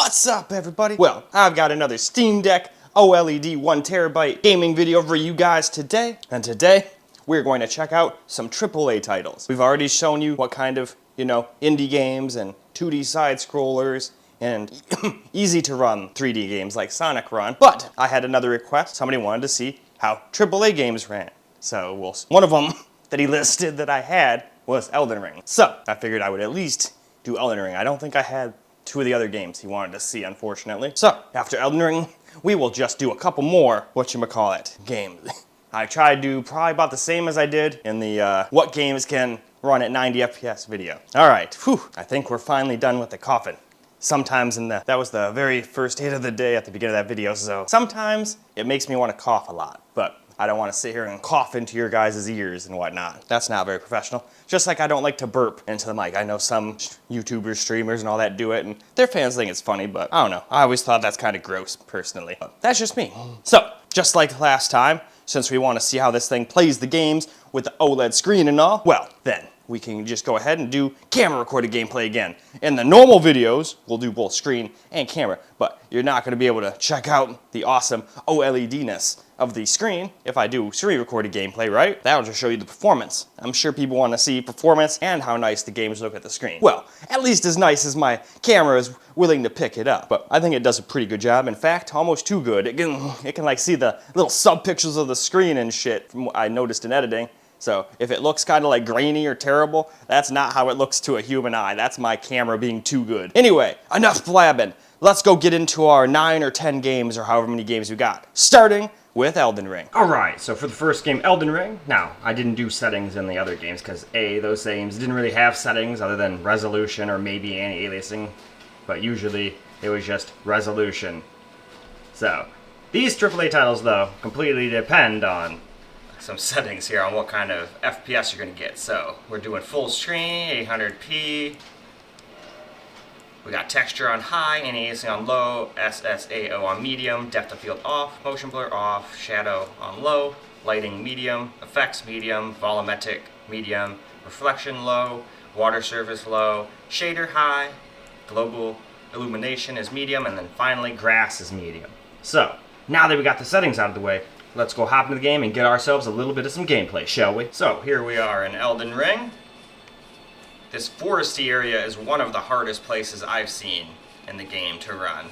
What's up, everybody? Well, I've got another Steam Deck OLED 1TB gaming video for you guys today. And today, we're going to check out some AAA titles. We've already shown you what kind of, indie games and 2D side-scrollers and easy to run 3D games like Sonic run. But I had another request. Somebody wanted to see how AAA games ran. So one of them that he listed that I had was Elden Ring. So I figured I would at least do Elden Ring. I don't think I had two of the other games he wanted to see, unfortunately. So after Elden Ring, we will just do a couple more games. I tried to do probably about the same as I did in the what games can run at 90 FPS video. All right, I think we're finally done with the coughing. Sometimes that was the very first hit of the day at the beginning of that video, so sometimes it makes me want to cough a lot, but I don't want to sit here and cough into your guys' ears and whatnot. That's not very professional. Just like I don't like to burp into the mic. I know some YouTubers, streamers, and all that do it, and their fans think it's funny, but I don't know. I always thought that's kind of gross, personally. But that's just me. So, just like last time, since we want to see how this thing plays the games with the OLED screen and all, well, then we can just go ahead and do camera recorded gameplay again. In the normal videos, we'll do both screen and camera, but you're not going to be able to check out the awesome OLED-ness of the screen if I do screen recorded gameplay, right? That'll just show you the performance. I'm sure people want to see performance and how nice the games look at the screen. Well, at least as nice as my camera is willing to pick it up, but I think it does a pretty good job. In fact, almost too good. It can like see the little sub-pixels of the screen and shit from what I noticed in editing. So if it looks kind of like grainy or terrible, that's not how it looks to a human eye. That's my camera being too good. Anyway, enough blabbing. Let's go get into our 9 or 10 games or however many games we got. Starting with Elden Ring. Alright, so for the first game, Elden Ring. Now, I didn't do settings in the other games because those games didn't really have settings other than resolution or maybe anti-aliasing. But usually it was just resolution. So, these AAA titles though completely depend on some settings here on what kind of FPS you're going to get. So we're doing full screen, 800p. We got texture on high, anti-aliasing on low, SSAO on medium, depth of field off, motion blur off, shadow on low, lighting medium, effects medium, volumetric medium, reflection low, water surface low, shader high, global illumination is medium, and then finally grass is medium. So now that we got the settings out of the way, let's go hop into the game and get ourselves a little bit of some gameplay, shall we? So, here we are in Elden Ring. This foresty area is one of the hardest places I've seen in the game to run.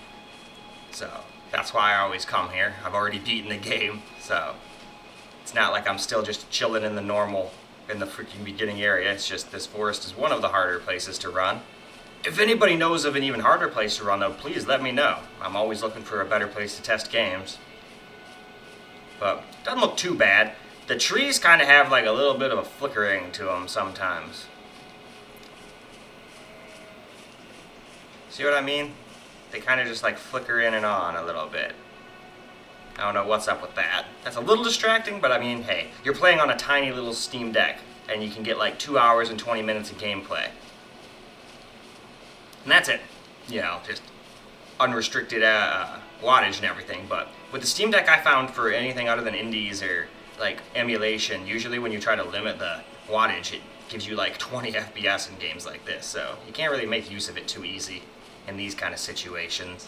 So, that's why I always come here. I've already beaten the game, so it's not like I'm still just chilling in the freaking beginning area. It's just this forest is one of the harder places to run. If anybody knows of an even harder place to run, though, please let me know. I'm always looking for a better place to test games. But it doesn't look too bad. The trees kind of have like a little bit of a flickering to them sometimes. See what I mean? They kind of just like flicker in and on a little bit. I don't know what's up with that. That's a little distracting, but I mean, hey, you're playing on a tiny little Steam Deck, and you can get like 2 hours and 20 minutes of gameplay. And that's it. Just unrestricted wattage and everything, but with the Steam Deck I found for anything other than indies or like emulation, usually when you try to limit the wattage, it gives you like 20 FPS in games like this, so you can't really make use of it too easy in these kind of situations.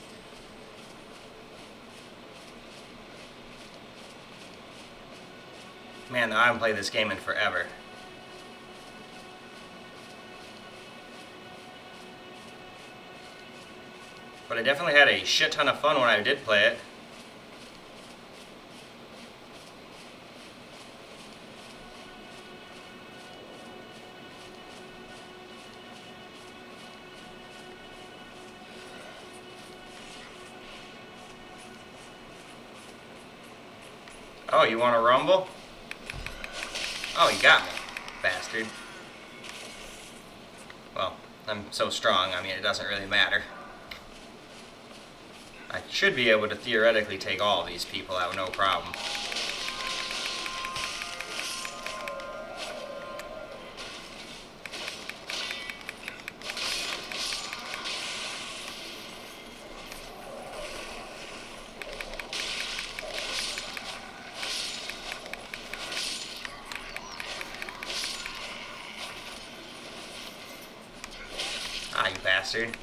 Man, I haven't played this game in forever. But I definitely had a shit ton of fun when I did play it. Oh, you want to rumble? Oh, you got me, bastard. Well, I'm so strong, I mean, it doesn't really matter. I should be able to theoretically take all of these people out, no problem. Ah, you bastard.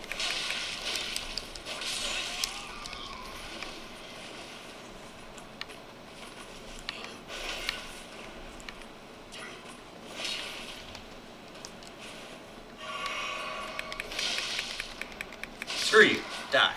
Screw you. Die.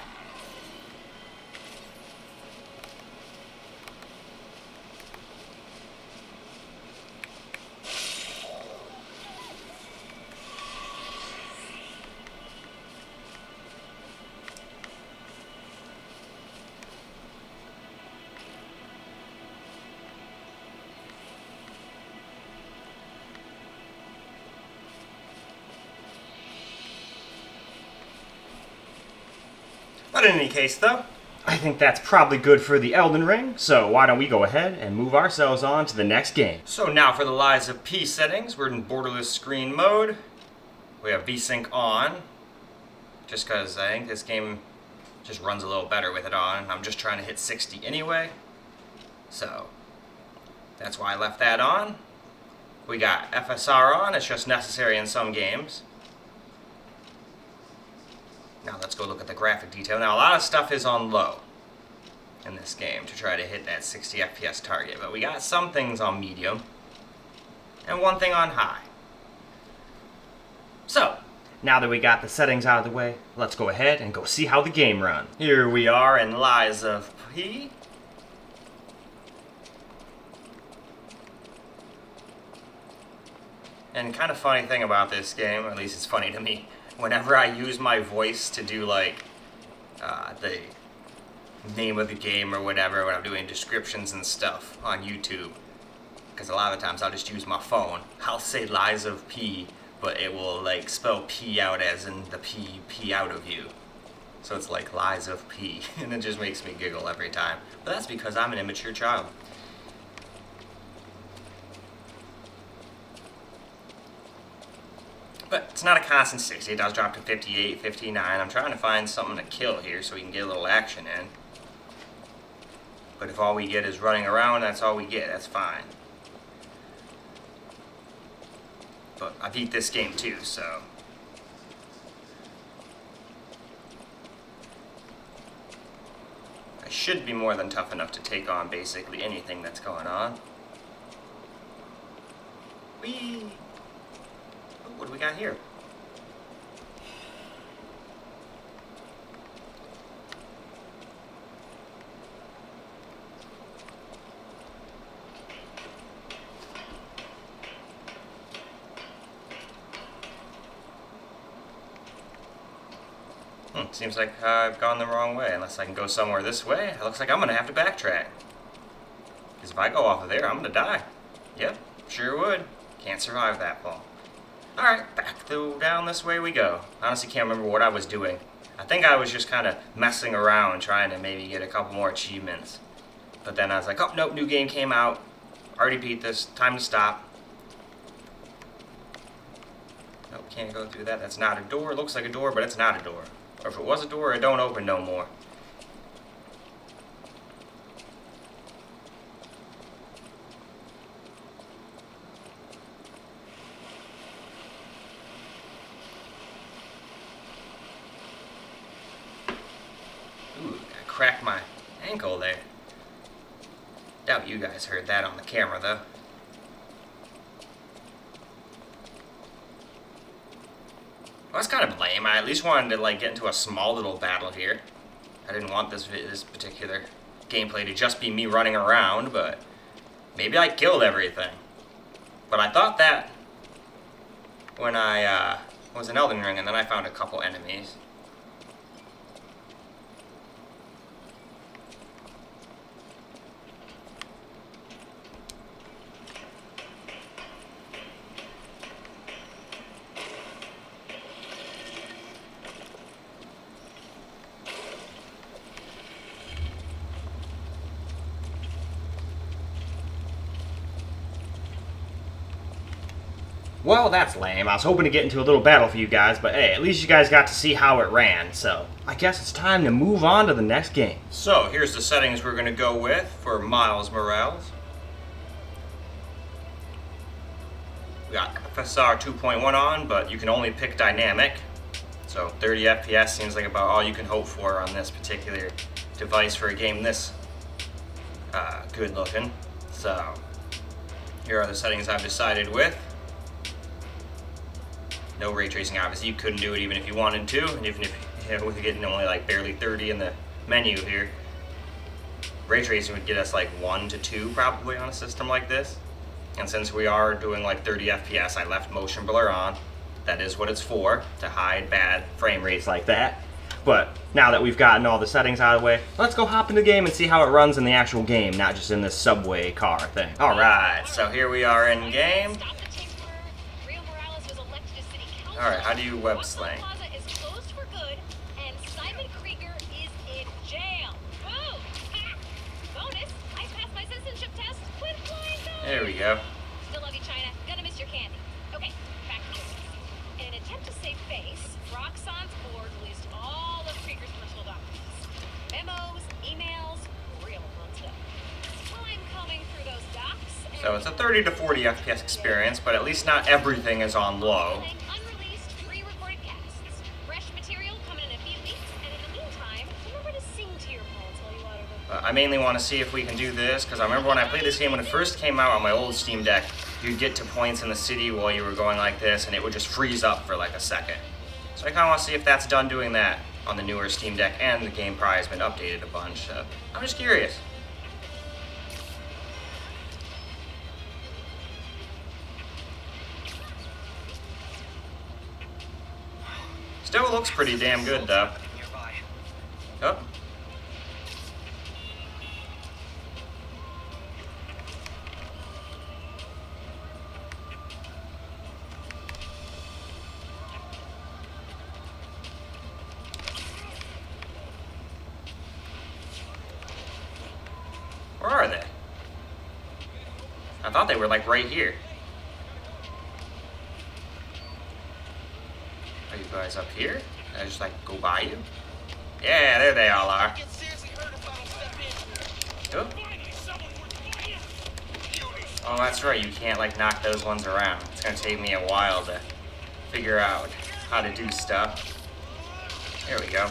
But in any case, though, I think that's probably good for the Elden Ring, so why don't we go ahead and move ourselves on to the next game. So now for the Lies of P settings, we're in borderless screen mode. We have VSync on, just because I think this game just runs a little better with it on. I'm just trying to hit 60 anyway, so that's why I left that on. We got FSR on, it's just necessary in some games. Now let's go look at the graphic detail. Now a lot of stuff is on low in this game to try to hit that 60 FPS target, but we got some things on medium and one thing on high. So, now that we got the settings out of the way, let's go ahead and go see how the game runs. Here we are in Lies of P. And kind of funny thing about this game, or at least it's funny to me, whenever I use my voice to do like the name of the game or whatever when I'm doing descriptions and stuff on YouTube, because a lot of the times I'll just use my phone, I'll say Lies of P, but it will like spell P out as in the P out of you. So it's like Lies of P, and it just makes me giggle every time. But that's because I'm an immature child. But it's not a constant 60, it does drop to 58, 59. I'm trying to find something to kill here so we can get a little action in. But if all we get is running around, that's all we get, that's fine. But I beat this game too, so... I should be more than tough enough to take on basically anything that's going on. Whee! What do we got here? Seems like I've gone the wrong way. Unless I can go somewhere this way, it looks like I'm going to have to backtrack. Because if I go off of there, I'm going to die. Yep, sure would. Can't survive that fall. Alright, back down this way we go. Honestly can't remember what I was doing. I think I was just kind of messing around trying to maybe get a couple more achievements. But then I was like, oh, nope, new game came out. Already beat this, time to stop. Nope, can't go through that. That's not a door. It looks like a door, but it's not a door. Or if it was a door, it don't open no more. Ooh, I cracked my ankle there. Doubt you guys heard that on the camera, though. Well, that's kind of lame. I at least wanted to like get into a small little battle here. I didn't want this particular gameplay to just be me running around, but maybe I killed everything. But I thought that when I was in Elden Ring, and then I found a couple enemies. Well, that's lame. I was hoping to get into a little battle for you guys, but hey, at least you guys got to see how it ran, so I guess it's time to move on to the next game. So, here's the settings we're going to go with for Miles Morales. We got FSR 2.1 on, but you can only pick dynamic, so 30 FPS seems like about all you can hope for on this particular device for a game this good looking. So, here are the settings I've decided with. No ray tracing, obviously. You couldn't do it even if you wanted to, and even if We're getting only like barely 30 in the menu here. Ray tracing would get us like 1 to 2 probably on a system like this. And since we are doing like 30 FPS, I left motion blur on. That is what it's for, to hide bad frame rates like that. But now that we've gotten all the settings out of the way, let's go hop in the game and see how it runs in the actual game, not just in this subway car thing. Alright, so here we are in game. Alright, how do you web sling? There we go. Still love you, China. Gonna miss your candy. Okay, back to business. In an attempt to save face, Roxxon's board released all of Krieger's personal documents. Memos, emails, real fun stuff. Well, I'm combing through those docs. So it's a 30 to 40 FPS experience, but at least not everything is on low. Unreleased, pre-recorded casts. Fresh material coming in a few weeks, and in the meantime, remember to sing to your parents while you auto them. I mainly want to see if we can do this, because I remember when I played this game when it first came out on my old Steam Deck, you'd get to points in the city while you were going like this, and it would just freeze up for like a second. So I kind of want to see if that's done doing that on the newer Steam Deck, and the game probably has been updated a bunch, so I'm just curious. Still looks pretty damn good, though. Oh. Where are they? I thought they were like right here. Are you guys up here? Did I just like go by you? Yeah, there they all are. Oh. Oh, that's right, you can't like knock those ones around. It's gonna take me a while to figure out how to do stuff. There we go.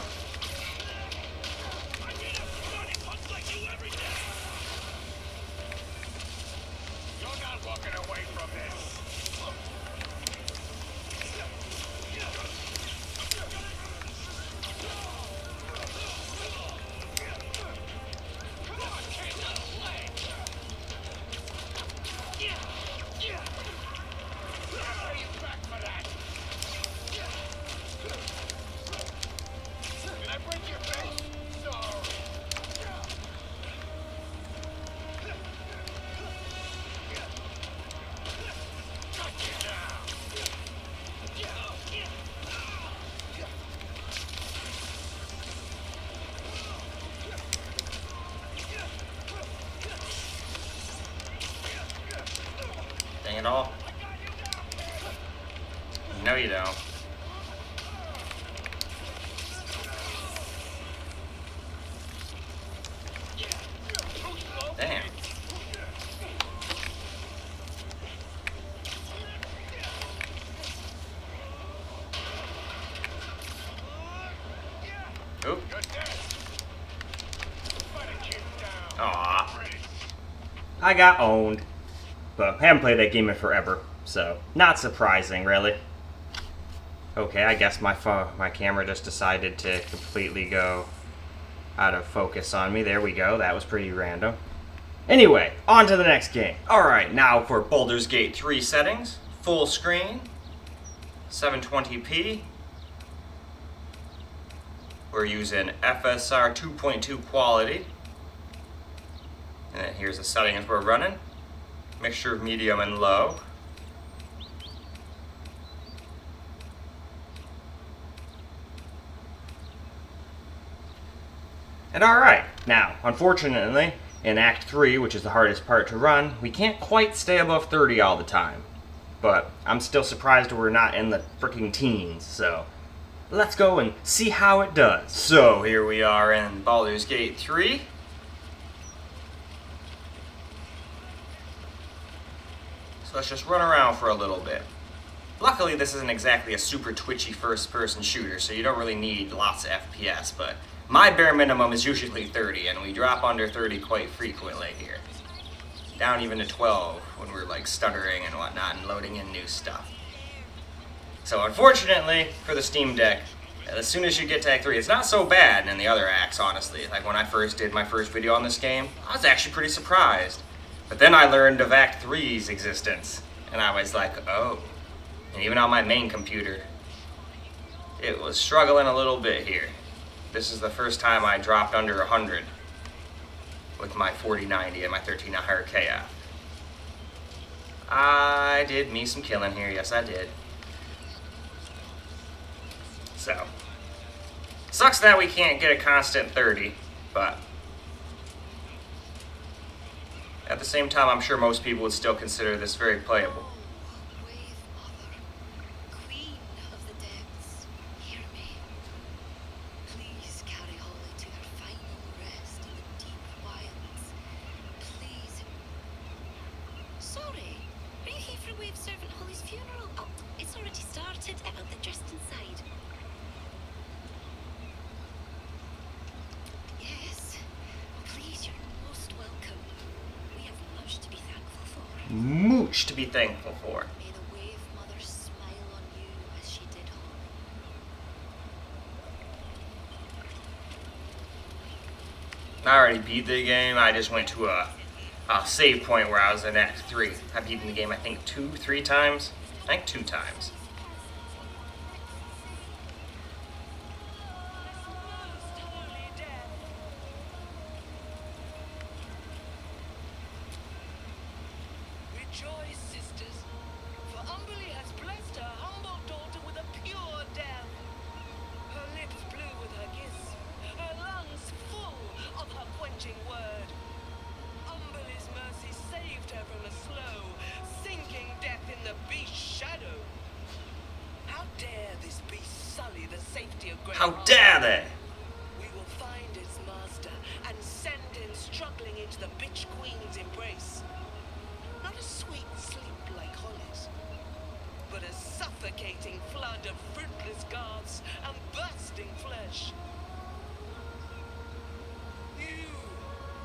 Dang it all. No, you don't. Damn. Oop. Aw. I got owned. But I haven't played that game in forever, so not surprising, really. Okay, I guess my camera just decided to completely go out of focus on me. There we go. That was pretty random. Anyway, on to the next game. Alright, now for Baldur's Gate 3 settings. Full screen. 720p. We're using FSR 2.2 quality. And then here's the settings we're running. Mixture of medium and low. And alright, now, unfortunately, in Act 3, which is the hardest part to run, we can't quite stay above 30 all the time. But I'm still surprised we're not in the freaking teens, so let's go and see how it does. So here we are in Baldur's Gate 3. So let's just run around for a little bit. Luckily, this isn't exactly a super twitchy first-person shooter, so you don't really need lots of FPS, but my bare minimum is usually 30, and we drop under 30 quite frequently here. Down even to 12 when we're like stuttering and whatnot and loading in new stuff. So unfortunately, for the Steam Deck, as soon as you get to Act 3, it's not so bad in the other acts, honestly. Like when I first did my first video on this game, I was actually pretty surprised. But then I learned of Act 3's existence, and I was like, oh. And even on my main computer, it was struggling a little bit here. This is the first time I dropped under 100 with my 4090 and my 1300 KF. I did me some killing here, yes I did. So, sucks that we can't get a constant 30, but at the same time, I'm sure most people would still consider this very playable. Wave Mother, Queen of the Depths, hear me. Please carry Holly to her final rest in the deep wilds. Please. Sorry, are you here for Wave Servant Holly's funeral? Oh, it's already started. They're just inside. Yes, please, you're most welcome. We have much to be thankful for. Mooch to be thankful for. May the Wave Mother smile on you as she did Holly. I already beat the game. I just went to a save point where I was in Act 3. I've beaten the game, I think, 2-3 times. I think 2 times. Rejoice, sisters, for Umberly has blessed her humble daughter with a pure death. Her lips blue with her kiss, her lungs full of her quenching word. Umberly's mercy saved her from a slow, sinking death in the beast's shadow. How dare this beast sully the safety of Great How Hall? dare they? We will find its master and send him struggling into the bitch queen's embrace. Not a sweet sleep like Holly's, but a suffocating flood of fruitless garbs and bursting flesh. You,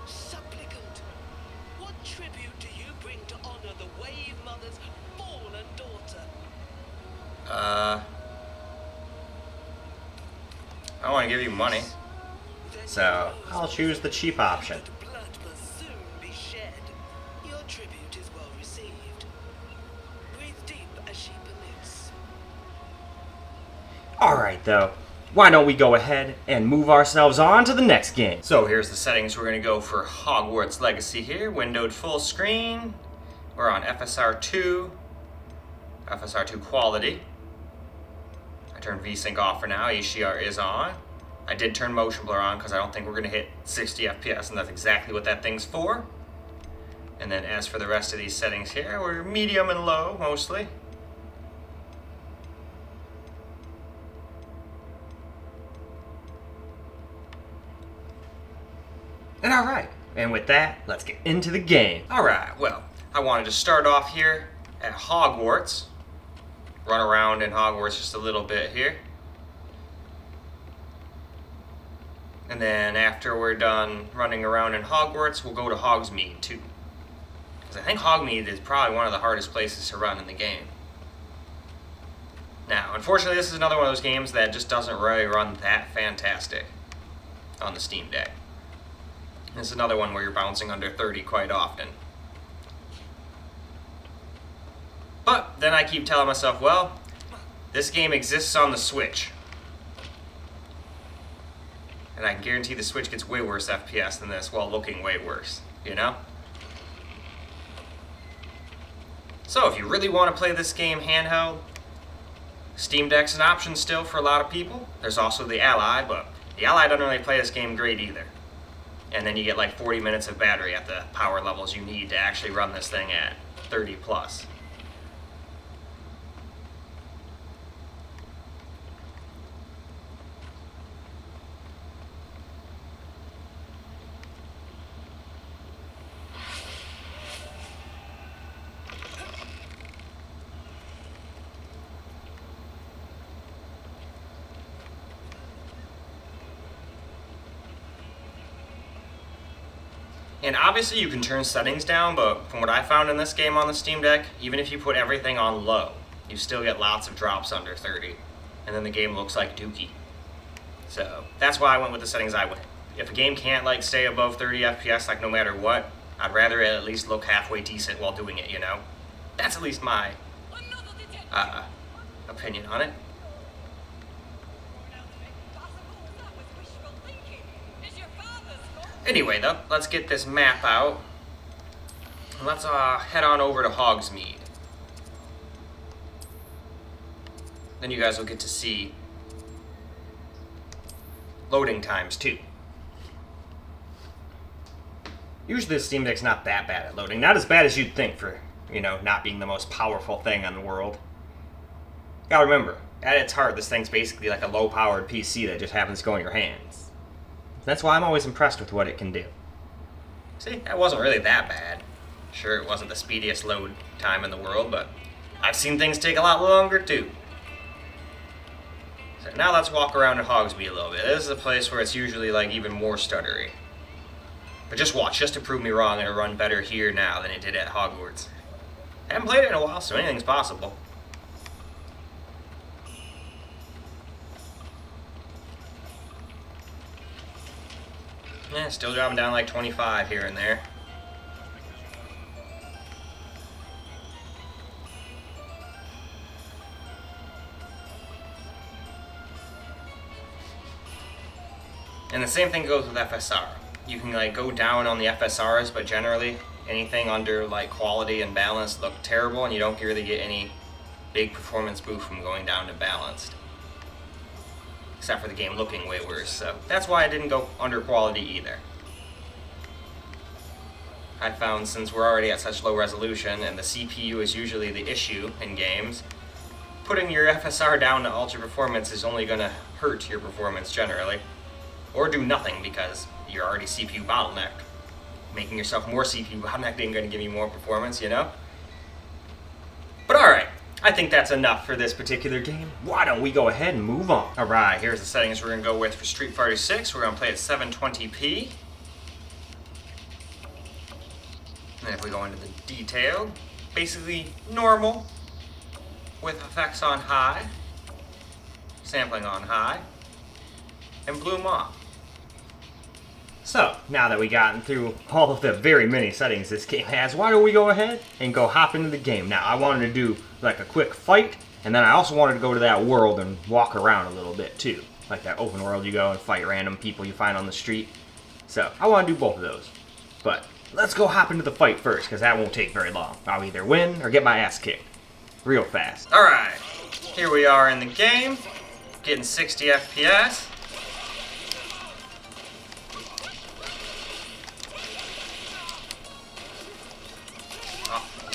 supplicant, what tribute do you bring to honor the Wave Mother's fallen daughter? I want to give you money. Then So, you I'll knows choose the cheap option. that blood must soon be shed. Your tribute is well received. Breathe deep as she permits. Alright though, why don't we go ahead and move ourselves on to the next game? So here's the settings. We're going to go for Hogwarts Legacy here. Windowed full screen. We're on FSR2. FSR2 quality. I turned VSync off for now. HDR is on. I did turn motion blur on because I don't think we're going to hit 60 FPS, and that's exactly what that thing's for. And then as for the rest of these settings here, we're medium and low mostly. And alright, and with that, let's get into the game. Alright, well, I wanted to start off here at Hogwarts. Run around in Hogwarts just a little bit here. And then after we're done running around in Hogwarts, we'll go to Hogsmeade too. Because I think Hogsmeade is probably one of the hardest places to run in the game. Now, unfortunately, this is another one of those games that just doesn't really run that fantastic on the Steam Deck. This is another one where you're bouncing under 30 quite often. But then I keep telling myself, well, this game exists on the Switch. And I can guarantee the Switch gets way worse FPS than this while looking way worse, you know? So if you really want to play this game handheld, Steam Deck's an option still for a lot of people. There's also the Ally, but the Ally doesn't really play this game great either. And then you get like 40 minutes of battery at the power levels you need to actually run this thing at 30 plus. And obviously you can turn settings down, but from what I found in this game on the Steam Deck, even if you put everything on low, you still get lots of drops under 30. And then the game looks like Dookie. So that's why I went with the settings I went. If a game can't like stay above 30 FPS, like no matter what, I'd rather it at least look halfway decent while doing it, you know? That's at least my opinion on it. Anyway though, let's get this map out. Let's head on over to Hogsmeade. Then you guys will get to see loading times too. Usually the Steam Deck's not that bad at loading. Not as bad as you'd think for, you know, not being the most powerful thing in the world. Gotta remember, at its heart, this thing's basically like a low-powered PC that just happens to go in your hands. That's why I'm always impressed with what it can do. See, that wasn't really that bad. Sure, it wasn't the speediest load time in the world, but I've seen things take a lot longer too. So now let's walk around in Hogsmeade a little bit. This is a place where it's usually like even more stuttery. But just watch, just to prove me wrong, it'll run better here now than it did at Hogwarts. I haven't played it in a while, so anything's possible. Yeah, still dropping down like 25 here and there. And the same thing goes with FSR. You can like go down on the FSRs, but generally anything under like quality and balance look terrible, and you don't really get any big performance boost from going down to balanced. Except for the game looking way worse, so that's why I didn't go under quality either. I found since we're already at such low resolution and the CPU is usually the issue in games, putting your FSR down to ultra performance is only going to hurt your performance generally. Or do nothing because you're already CPU bottlenecked. Making yourself more CPU bottlenecked ain't going to give you more performance, you know? But alright, I think that's enough for this particular game. Why don't we go ahead and move on? Alright, here's the settings we're going to go with for Street Fighter 6. We're going to play at 720p. And if we go into the detail, basically normal, with effects on high, sampling on high, and bloom off. So, now that we've gotten through all of the very many settings this game has, why don't we go ahead and go hop into the game. Now, I wanted to do like a quick fight, and then I also wanted to go to that world and walk around a little bit too. Like that open world you go and fight random people you find on the street. So, I want to do both of those. But, let's go hop into the fight first, because that won't take very long. I'll either win or get my ass kicked. Real fast. Alright, here we are in the game, getting 60 FPS.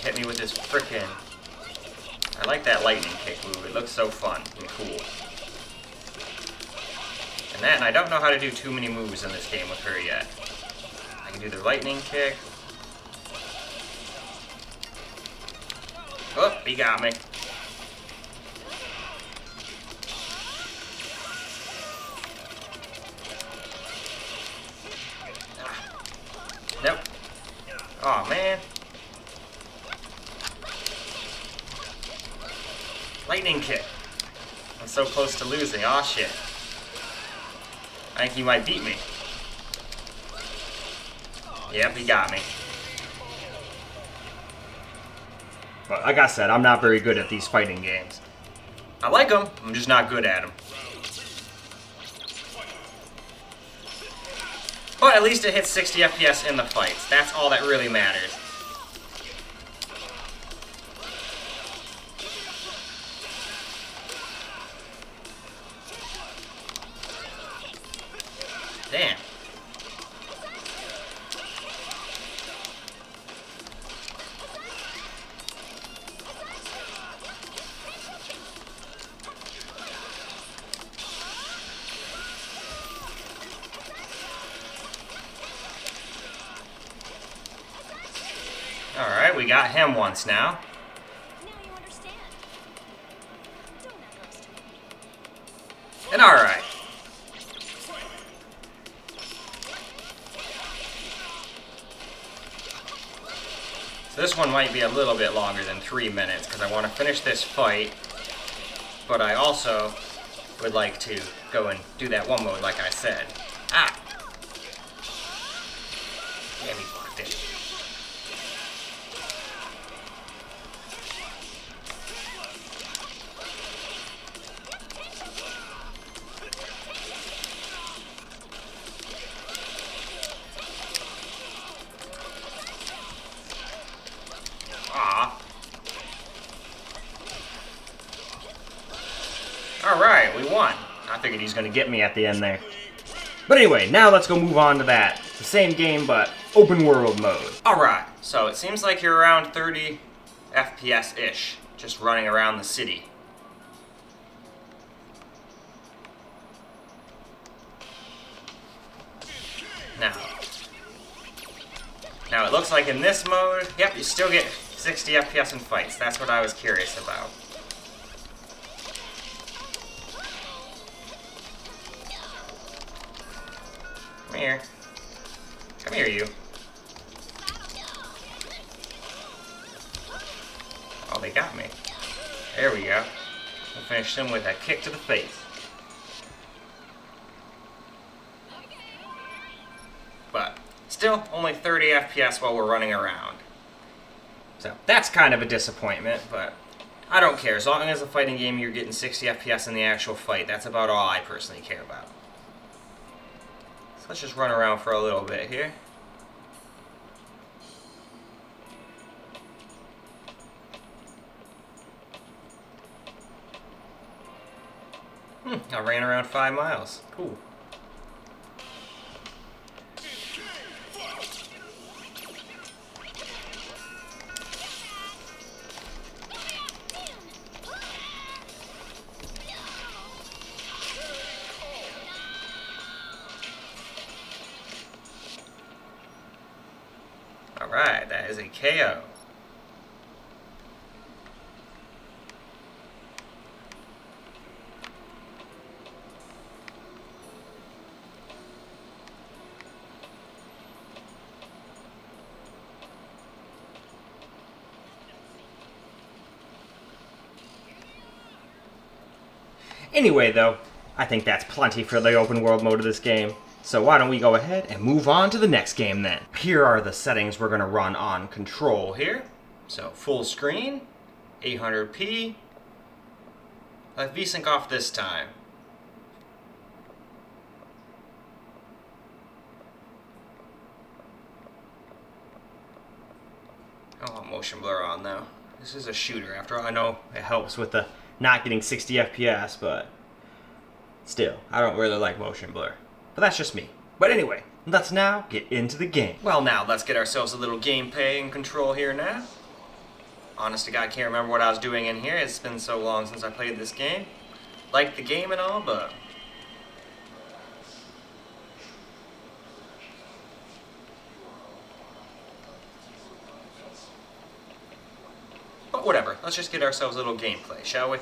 Hit me with this frickin'... I like that lightning kick move. It looks so fun and cool. And I don't know how to do too many moves in this game with her yet. I can do the lightning kick. Oh, he got me. Nope. Aw, man. Lightning kick. I'm so close to losing. Aw, shit. I think he might beat me. Yep, he got me. But like I said, I'm not very good at these fighting games. I like them, I'm just not good at them. But at least it hits 60 FPS in the fights. That's all that really matters. Damn. Alright, we got him once now. Now you understand. Don't underestimate me. And alright. So this one might be a little bit longer than 3 minutes because I want to finish this fight, but I also would like to go and do that one mode like I said. Ah! Damn, he blocked it. Alright, we won. I figured he's gonna get me at the end there. But anyway, now let's go move on to that. It's the same game, but open world mode. Alright, so it seems like you're around 30 FPS-ish, just running around the city. Now it looks like in this mode, yep, you still get 60 FPS in fights. That's what I was curious about. Come here. Come here, you. Oh, they got me. There we go. We'll finish them with a kick to the face. But still, only 30 FPS while we're running around. So that's kind of a disappointment, but I don't care. As long as a fighting game, you're getting 60 FPS in the actual fight. That's about all I personally care about. So let's just run around for a little bit here. I ran around 5 miles. Cool. Alright, that is a KO. Anyway, though, I think that's plenty for the open world mode of this game. So why don't we go ahead and move on to the next game then. Here are the settings we're going to run on control here. So full screen, 800p. Let VSync off this time. Oh, motion blur on though. This is a shooter. After all, I know it helps with the not getting 60 FPS, but still, I don't really like motion blur. But that's just me. But anyway, let's now get into the game. Well, now let's get ourselves a little gameplay and control here now. Honest to God, I can't remember what I was doing in here. It's been so long since I played this game. Like the game and all, but whatever. Let's just get ourselves a little gameplay, shall we?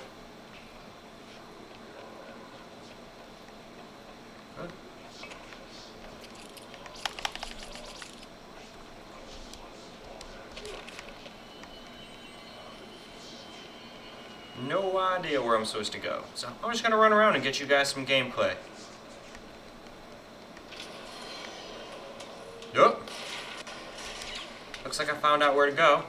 Good. No idea where I'm supposed to go. So I'm just gonna run around and get you guys some gameplay. Yup. Looks like I found out where to go.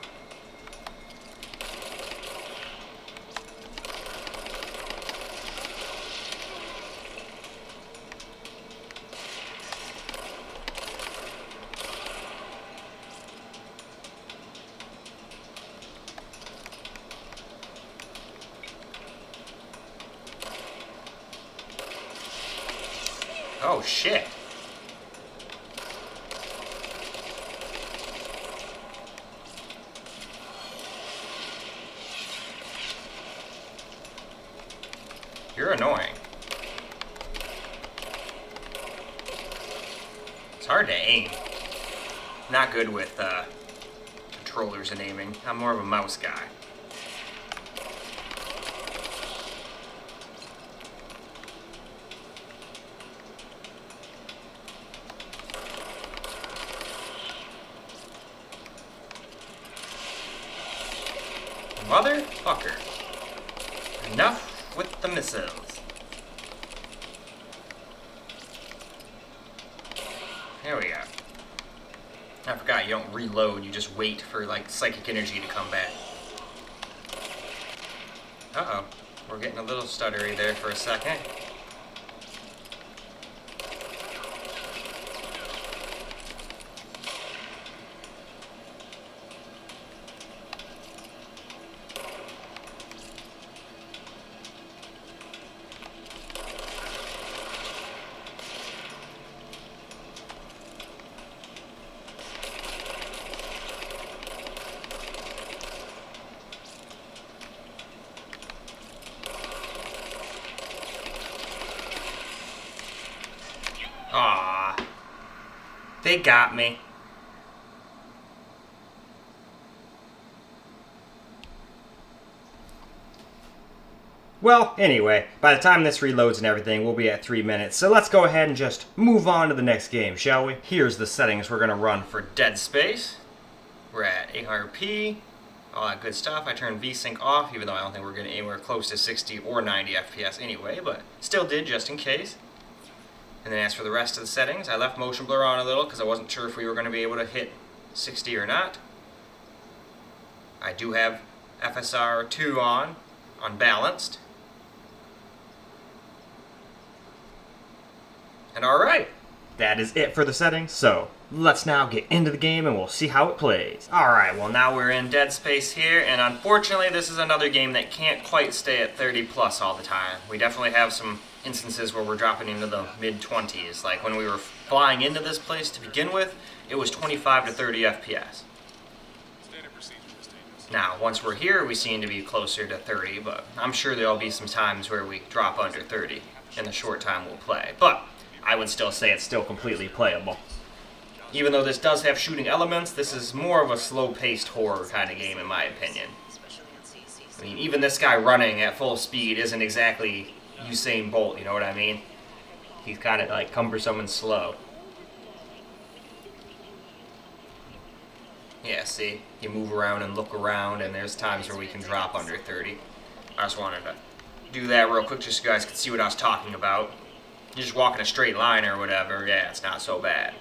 Oh shit. You're annoying. It's hard to aim. Not good with controllers and aiming. I'm more of a mouse guy. Motherfucker. Enough with the missiles. There we go. I forgot you don't reload, you just wait for like psychic energy to come back. Uh-oh. We're getting a little stuttery there for a second. Aw, they got me. Well, anyway, by the time this reloads and everything, we'll be at 3 minutes. So let's go ahead and just move on to the next game, shall we? Here's the settings we're going to run for Dead Space. We're at 800p, all that good stuff. I turned VSync off, even though I don't think we're getting anywhere close to 60 or 90 FPS anyway, but still did just in case. And then as for the rest of the settings, I left motion blur on a little because I wasn't sure if we were going to be able to hit 60 or not. I do have FSR 2 on, unbalanced. And alright, that is it for the settings, so let's now get into the game and we'll see how it plays. Alright, well now we're in Dead Space here, and unfortunately this is another game that can't quite stay at 30 plus all the time. We definitely have some instances where we're dropping into the mid-20s. Like when we were flying into this place to begin with, it was 25 to 30 FPS. Now, once we're here, we seem to be closer to 30, but I'm sure there'll be some times where we drop under 30 in the short time we'll play. But I would still say it's still completely playable. Even though this does have shooting elements, this is more of a slow-paced horror kind of game in my opinion. I mean, even this guy running at full speed isn't exactly Usain Bolt, you know what I mean? He's kind of like cumbersome and slow. Yeah, see? You move around and look around, and there's times where we can drop under 30. I just wanted to do that real quick just so you guys could see what I was talking about. You just walk in a straight line or whatever, yeah, it's not so bad.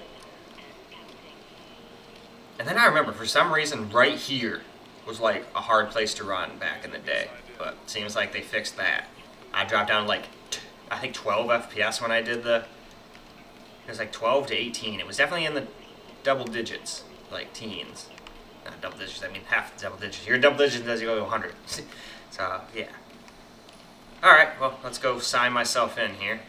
And then I remember, for some reason, right here was like a hard place to run back in the day. But it seems like they fixed that. I dropped down like, I think 12 FPS when I did it was like 12 to 18. It was definitely in the double digits, like teens. Not double digits, I mean half the double digits. You're double digits as you go to 100. So, yeah. Alright, well, let's go sign myself in here.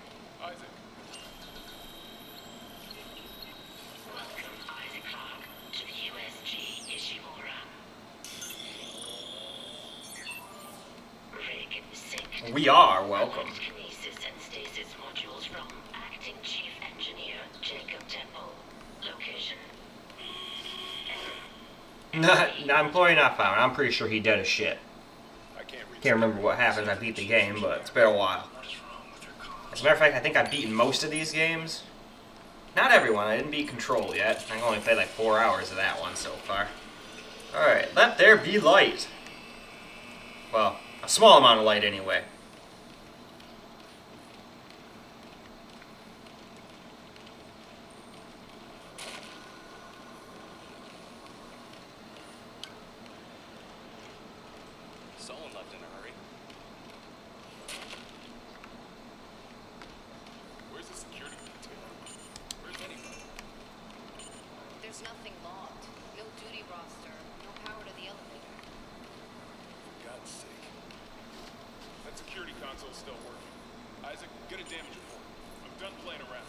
We are welcome. Kinesis and stasis modules from acting chief engineer Jacob Temple. Location. Employee not found. I'm pretty sure he dead as shit. Can't remember what happened. I beat the game, but it's been a while. As a matter of fact, I think I've beaten most of these games. Not everyone. I didn't beat Control yet. I only played like 4 hours of that one so far. Alright, let there be light. Well, a small amount of light anyway. Someone left in a hurry. Where's the security detail? Where's anybody? There's nothing logged. No duty roster. No power to the elevator. For God's sake. That security console's still working. Isaac, get a damage report. I'm done playing around.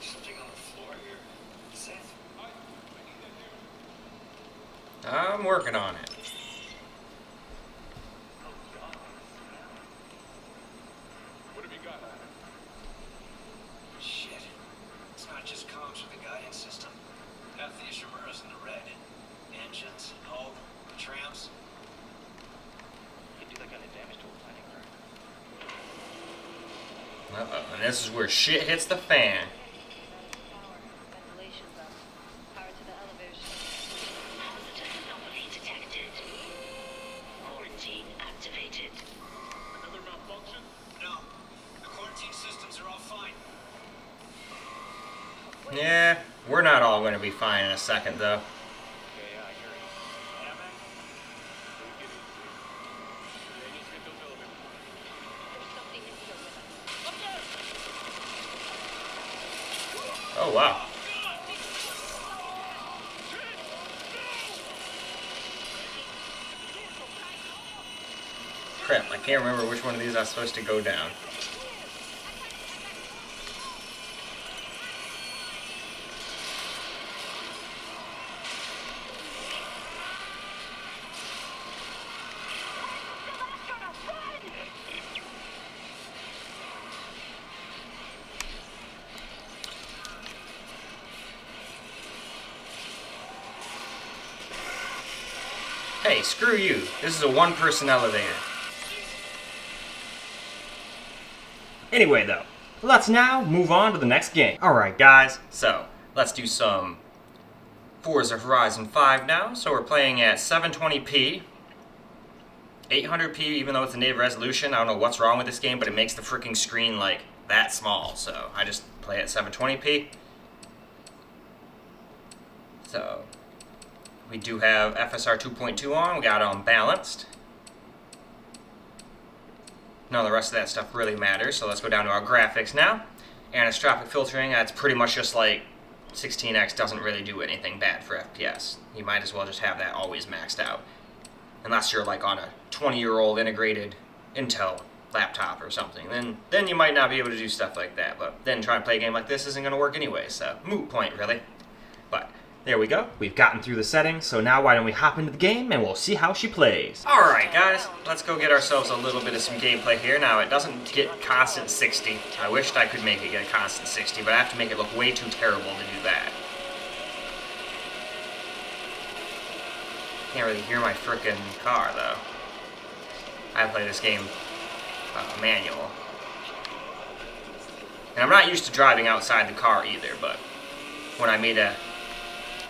There's something on the floor here. Seth? I'm working on it. What have you got? Shit. It's not just comms with the guidance system. Half the Ishimura's in the red. Engines, hull, trams. You can do that kind of damage to a planning craft. Uh-oh, and this is where shit hits the fan. Power. Ventilation's up. Power to the elevators. Positive anomaly detected. Quarantine activated. Another malfunction? No. The quarantine systems are all fine. Yeah, we're not all going to be fine in a second, though. Yeah, I hear you. Yeah, man? We get into it. Daniel's hit those elevator points. There's something in here with us. Oh, wow. Crap, I can't remember which one of these I'm supposed to go down. Hey, screw you. This is a one-person elevator. Anyway, though, let's now move on to the next game. Alright, guys, so let's do some Forza Horizon 5 now. So we're playing at 720p, 800p, even though it's a native resolution. I don't know what's wrong with this game, but it makes the freaking screen, like, that small. So I just play at 720p. So we do have FSR 2.2 on. We got it on balanced. None of the rest of that stuff really matters, so let's go down to our graphics now. Anisotropic filtering, that's pretty much just like 16x doesn't really do anything bad for FPS. You might as well just have that always maxed out. Unless you're like on a 20-year-old integrated Intel laptop or something. Then you might not be able to do stuff like that, but then trying to play a game like this isn't going to work anyway, so moot point really. But there we go. We've gotten through the settings, so now why don't we hop into the game and we'll see how she plays. Alright guys, let's go get ourselves a little bit of some gameplay here. Now it doesn't get constant 60. I wished I could make it get a constant 60, but I have to make it look way too terrible to do that. Can't really hear my frickin' car though. I play this game manual. And I'm not used to driving outside the car either, but when I made a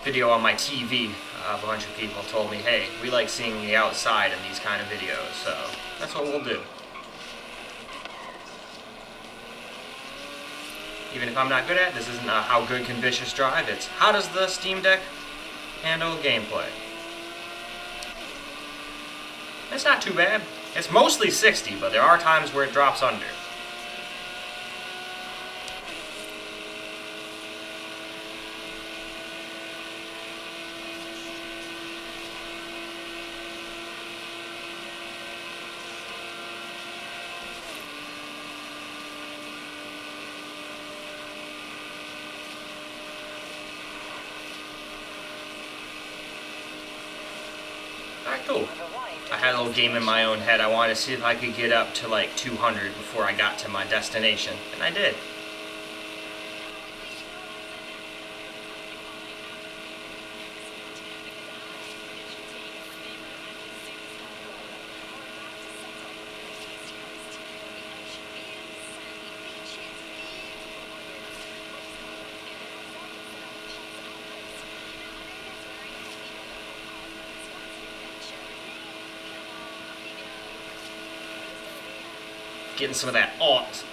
video on my TV, a bunch of people told me, hey, we like seeing the outside in these kind of videos, so that's what we'll do. Even if I'm not good at it, this isn't a how good can Vicious drive, it's how does the Steam Deck handle gameplay. It's not too bad. It's mostly 60, but there are times where it drops under. Alright, cool. I had a little game in my own head. I wanted to see if I could get up to like 200 before I got to my destination, and I did. Getting some of that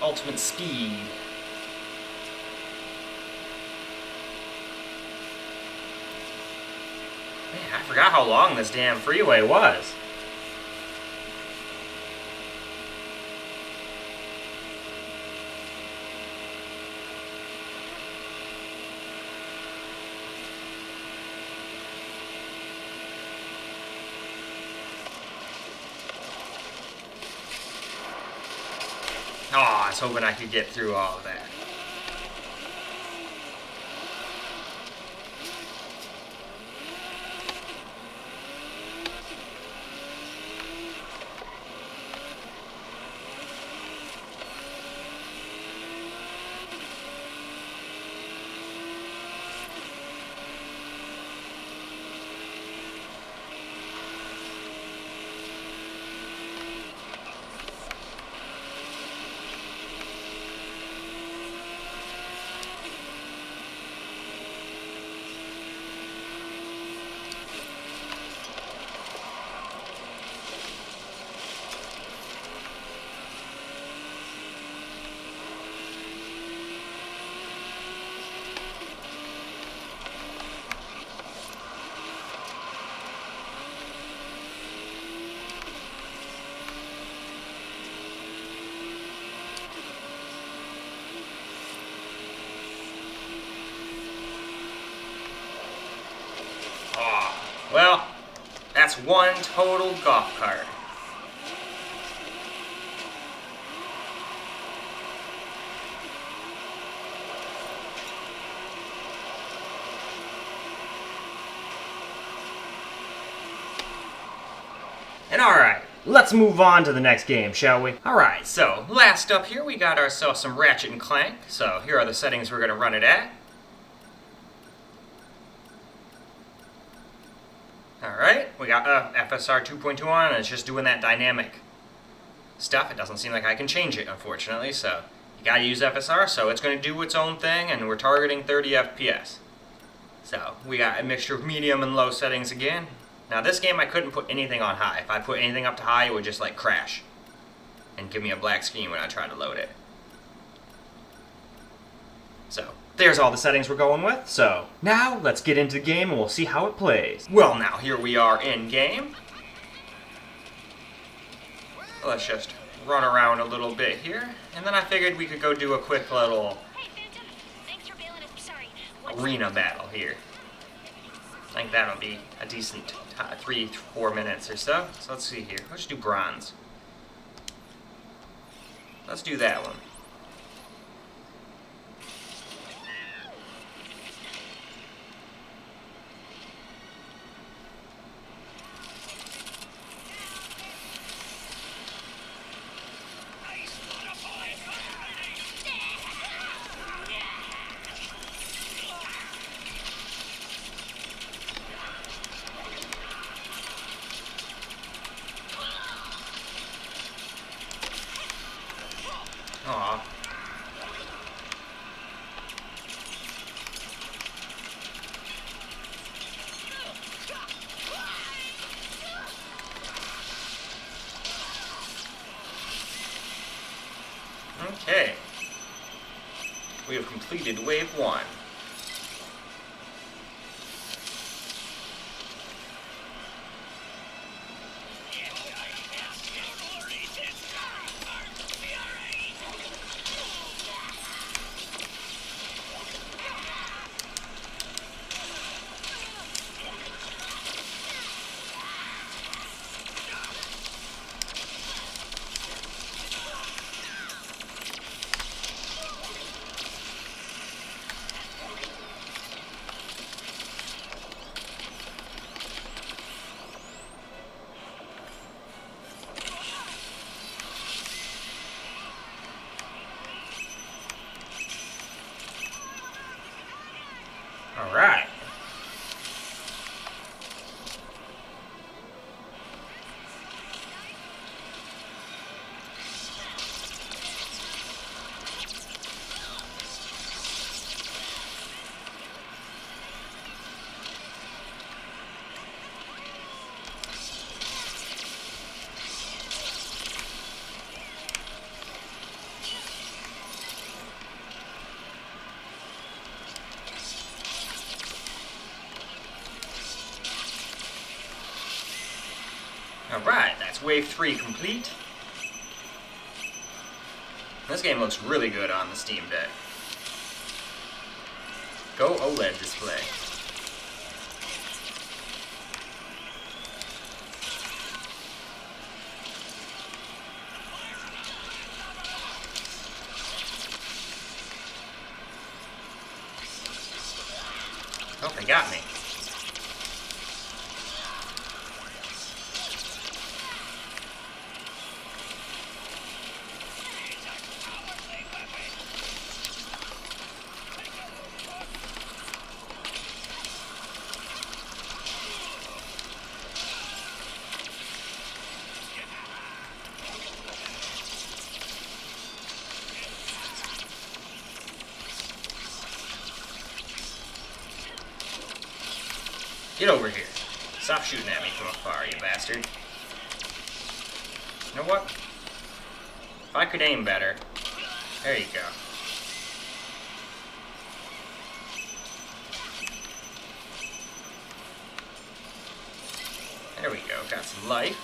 ultimate speed. Man, I forgot how long this damn freeway was. Oh, I was hoping I could get through all of that. Well, that's one total golf cart. And alright, let's move on to the next game, shall we? Alright, so last up here we got ourselves some Ratchet and Clank. So here are the settings we're going to run it at. Alright, we got FSR 2.2 on, and it's just doing that dynamic stuff. It doesn't seem like I can change it, unfortunately, so you gotta use FSR, so it's going to do its own thing, and we're targeting 30 FPS. So we got a mixture of medium and low settings again. Now this game I couldn't put anything on high. If I put anything up to high, it would just like crash and give me a black screen when I try to load it. So there's all the settings we're going with. So now let's get into the game and we'll see how it plays. Well, now here we are in game. Let's just run around a little bit here, and then I figured we could go do a quick little Hey, Phantom. Thanks for bailing us. Sorry. arena battle here. I think that'll be a decent 3-4 minutes or so. So let's see here. Let's do bronze. Let's do that one. Aw. Okay. We have completed wave 1. All right. Alright, that's wave 3 complete. This game looks really good on the Steam Deck. Go OLED display. Oh, they got me. Get over here. Stop shooting at me from afar, you bastard. You know what? If I could aim better. There you go. There we go. Got some life.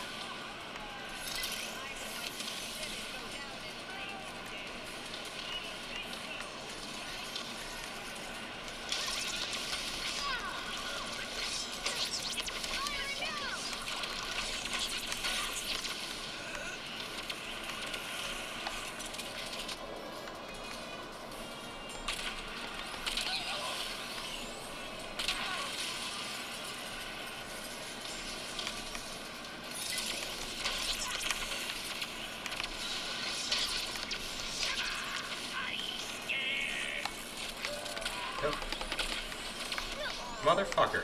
Motherfucker.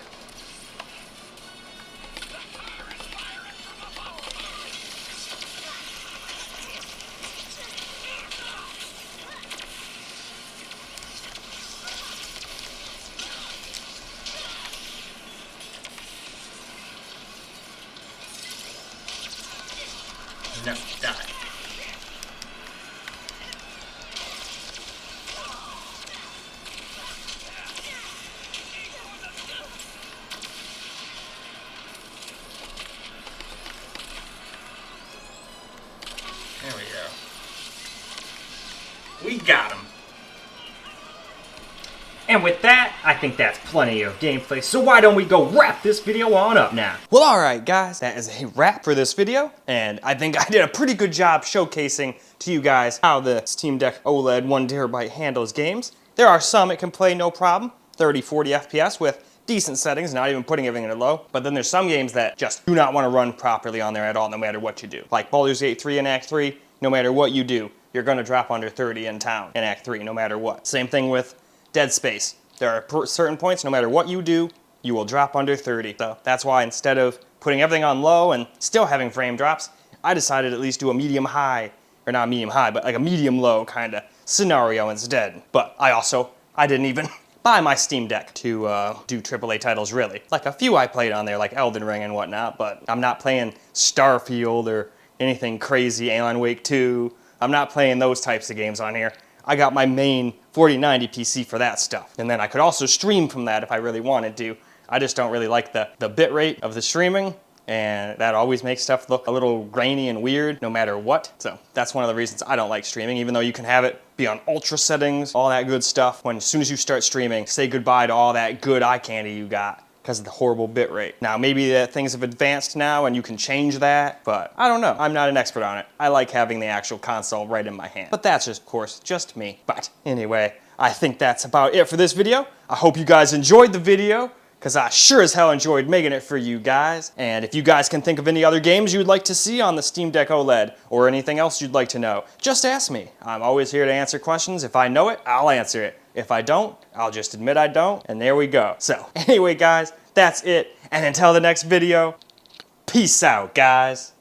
No, die. There we go. We got him. And with that, I think that's plenty of gameplay, so why don't we go wrap this video on up now? Well, alright guys, that is a wrap for this video, and I think I did a pretty good job showcasing to you guys how the Steam Deck OLED 1TB handles games. There are some it can play no problem, 30, 40 FPS with decent settings, not even putting everything in low, but then there's some games that just do not want to run properly on there at all, no matter what you do. Like Baldur's Gate 3 in Act 3, no matter what you do, you're going to drop under 30 in town in Act 3, no matter what. Same thing with Dead Space. There are certain points, no matter what you do, you will drop under 30. So that's why instead of putting everything on low and still having frame drops, I decided to at least do a medium high, or not medium high, but like a medium low kind of scenario instead. But I didn't even buy my Steam Deck to do AAA titles really. Like a few I played on there, like Elden Ring and whatnot, but I'm not playing Starfield or anything crazy, Alan Wake 2. I'm not playing those types of games on here. I got my main 4090 PC for that stuff. And then I could also stream from that if I really wanted to. I just don't really like the bit rate of the streaming, and that always makes stuff look a little grainy and weird no matter what. So that's one of the reasons I don't like streaming, even though you can have it be on ultra settings, all that good stuff. As soon as you start streaming, say goodbye to all that good eye candy you got because of the horrible bit rate. Now maybe that things have advanced now and you can change that, but I don't know. I'm not an expert on it. I like having the actual console right in my hand. But that's just, of course, just me. But anyway, I think that's about it for this video. I hope you guys enjoyed the video, because I sure as hell enjoyed making it for you guys. And if you guys can think of any other games you'd like to see on the Steam Deck OLED, or anything else you'd like to know, just ask me. I'm always here to answer questions. If I know it, I'll answer it. If I don't, I'll just admit I don't, and there we go. So anyway guys, that's it. And until the next video, peace out guys.